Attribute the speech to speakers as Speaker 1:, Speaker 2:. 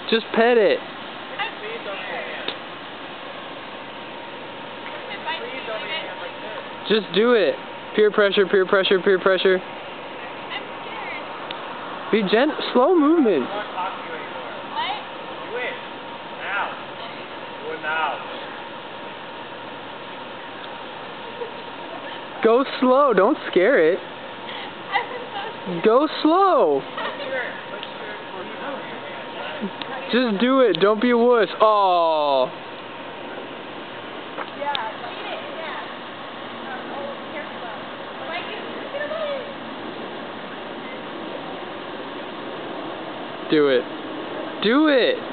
Speaker 1: Just pet it. Just do it. Peer pressure, peer pressure, peer pressure. Be slow movement.
Speaker 2: Do it. Now. Do it now.
Speaker 1: Go slow, don't scare it. Go slow. Just do it, don't be a wuss. Oh. Do it. Do it.